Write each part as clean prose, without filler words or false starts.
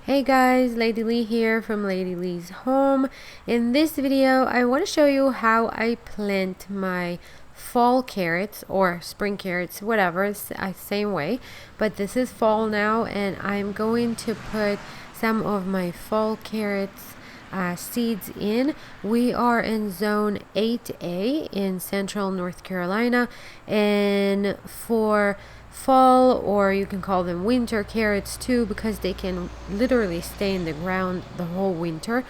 Hey guys, Lady Lee here from Lady Lee's Home. In this video, I want to show you how I plant my fall carrots or spring carrots, whatever, it's the same way. But this is fall now, and I'm going to put some of my fall carrots seeds in. We are in zone 8A in central North Carolina, and for fall, or you can call them winter carrots too, because they can literally stay in the ground the whole winter.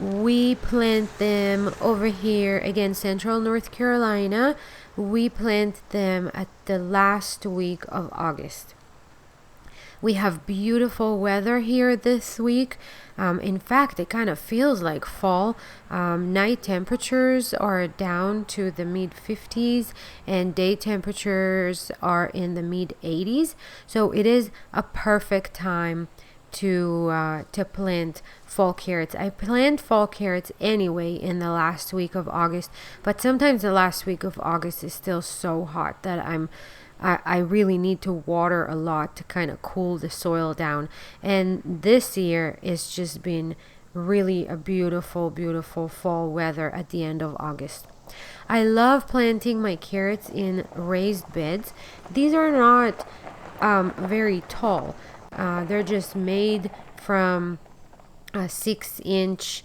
We plant them over here again, central North Carolina. We plant them at the last week of August. We have beautiful weather here this week. In fact, it kind of feels like fall. Night temperatures are down to the mid 50s and day temperatures are in the mid 80s. So it is a perfect time to plant fall carrots. I plant fall carrots anyway in the last week of August, but sometimes the last week of August is still so hot that I really need to water a lot to kind of cool the soil down. And this year it's just been really a beautiful, beautiful fall weather at the end of August. I love planting my carrots in raised beds. These are not very tall. They're just made from a 6-inch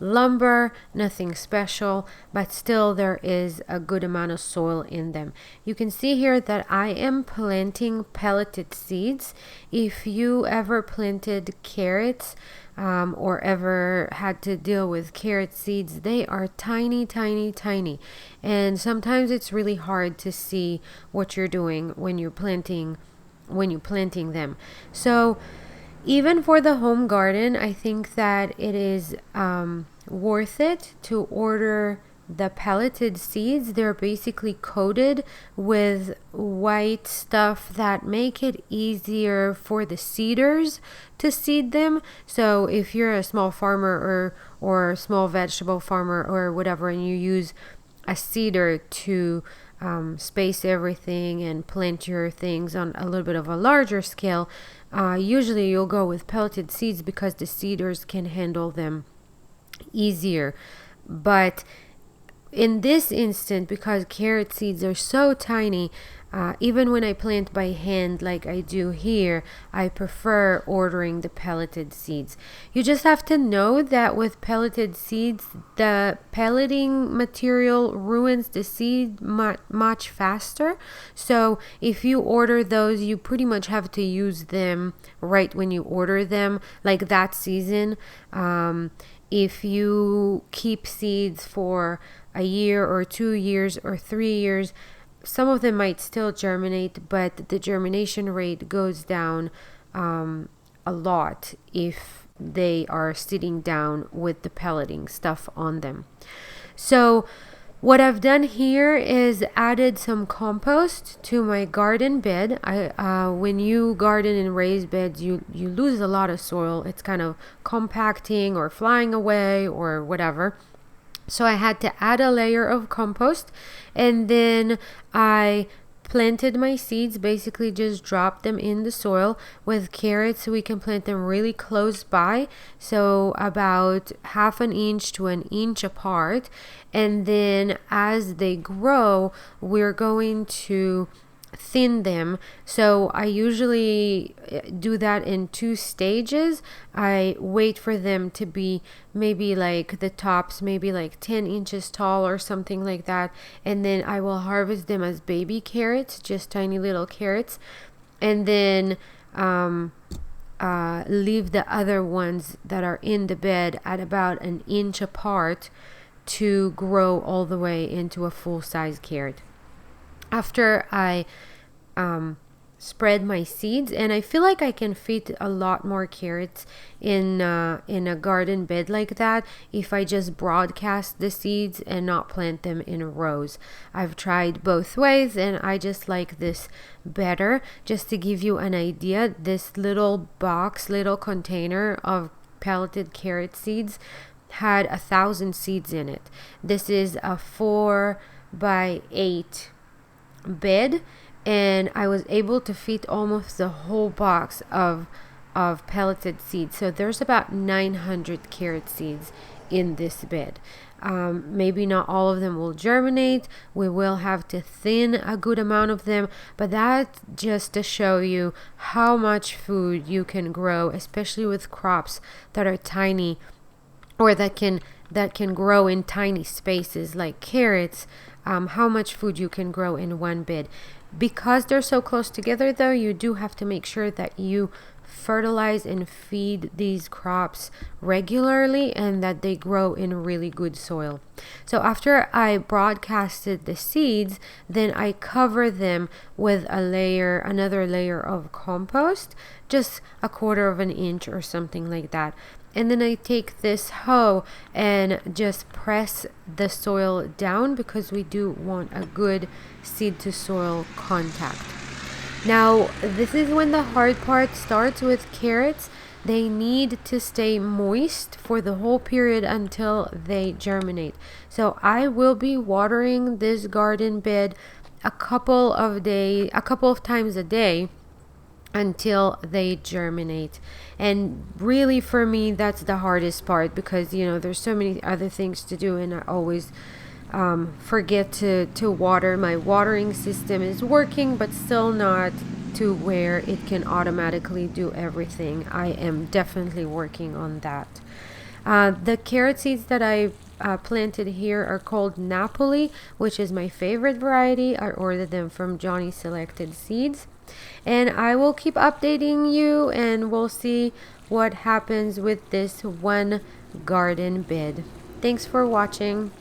lumber, nothing special, but still there is a good amount of soil in them. You can see here that I am planting pelleted seeds. If you ever planted carrots or ever had to deal with carrot seeds, they are tiny, tiny, tiny, and sometimes it's really hard to see what you're doing when you're planting them. So even for the home garden, I think that it is worth it to order the pelleted seeds. They're basically coated with white stuff that make it easier for the seeders to seed them. So if you're a small farmer or a small vegetable farmer or whatever, and you use a seeder to space everything and plant your things on a little bit of a larger scale, usually you'll go with pelleted seeds because the seeders can handle them easier. But in this instant, because carrot seeds are so tiny, even when I plant by hand like I do here, I prefer ordering the pelleted seeds. You just have to know that with pelleted seeds, the pelleting material ruins the seed much faster. So if you order those, you pretty much have to use them right when you order them, like that season. If you keep seeds for a year or 2 years or 3 years, some of them might still germinate, but the germination rate goes down a lot if they are sitting down with the pelleting stuff on them. So what I've done here is added some compost to my garden bed. When you garden in raised beds, you lose a lot of soil. It's kind of compacting or flying away or whatever. So I had to add a layer of compost, and then I planted my seeds, basically just dropped them in the soil. With carrots, we can plant them really close by, so about 1/2 inch to 1 inch apart. And then as they grow, we're going to thin them. So I usually do that in 2 stages. I wait for them to be maybe like the tops, maybe like 10 inches tall or something like that. And then I will harvest them as baby carrots, just tiny little carrots. And then leave the other ones that are in the bed at about 1 inch apart to grow all the way into a full-size carrot. After I spread my seeds, and I feel like I can fit a lot more carrots in a garden bed like that if I just broadcast the seeds and not plant them in rows. I've tried both ways, and I just like this better. Just to give you an idea, this little container of pelleted carrot seeds had 1,000 seeds in it. This is a 4 by 8 bed, and I was able to feed almost the whole box of pelleted seeds. So there's about 900 carrot seeds in this bed. Maybe not all of them will germinate. We will have to thin a good amount of them, but that's just to show you how much food you can grow, especially with crops that are tiny, or that can grow in tiny spaces like carrots. How much food you can grow in one bed. Because they're so close together, though, you do have to make sure that you fertilize and feed these crops regularly, and that they grow in really good soil. So after I broadcasted the seeds, then I cover them with another layer of compost, just a quarter of an inch or something like that. And then I take this hoe and just press the soil down, because we do want a good seed to soil contact. Now, this is when the hard part starts with carrots. They need to stay moist for the whole period until they germinate. So I will be watering this garden bed a couple of times a day until they germinate. And really, for me, that's the hardest part, because there's so many other things to do, and I always forget to water. My watering system is working, but still not to where it can automatically do everything. I am definitely working on that. The carrot seeds that I planted here are called Napoli, which is my favorite variety. I ordered them from Johnny Selected Seeds, and I will keep updating you, and we'll see what happens with this one garden bed. Thanks for watching.